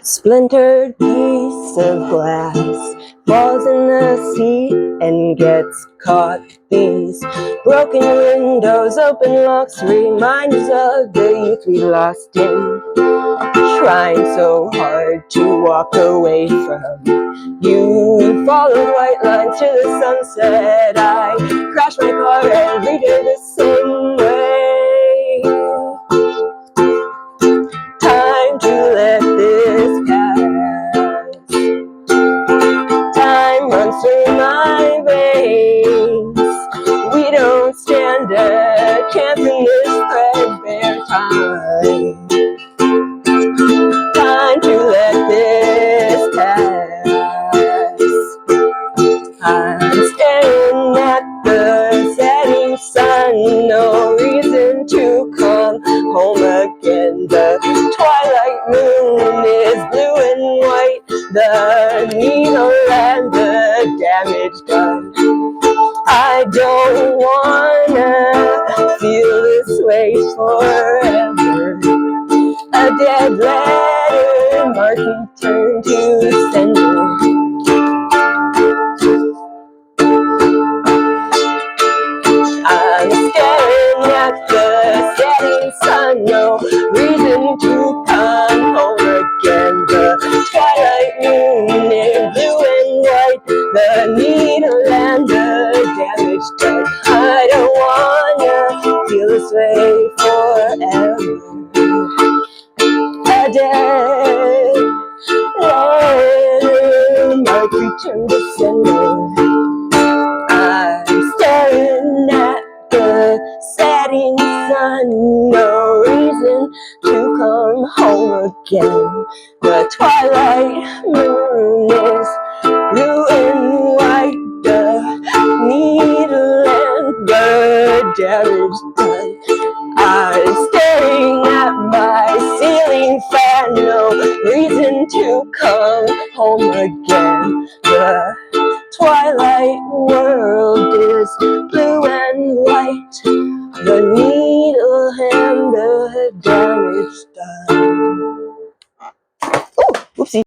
Splintered piece of glass falls in the sea and gets caught. These broken windows, open locks, remind us of the youth we lost in trying so hard to walk away from you. We followed white lines to the sunset. I crashed my car and leave it the same way. Time to let this pass. Time runs through my veins. We don't stand a chance in this threadbare time. Time to let this pass. I'm staring at the setting sun, no reason to come home again. The twilight moon is blue and white, the needle and the damage done. I don't wanna feel this way forever. A dead letter marking turn to sender. I'm staring at the setting sun, no reason to come home again. The twilight moon is blue and white, the needle and the damage done. I don't wanna feel this way forever. A dead letter might return to sender. I'm staring at the setting sun, no reason to come home again. The twilight moon is blue and white, the needle and the damage done. I'm staring at my ceiling fan, no reason to come home again. The twilight world is blue and white, the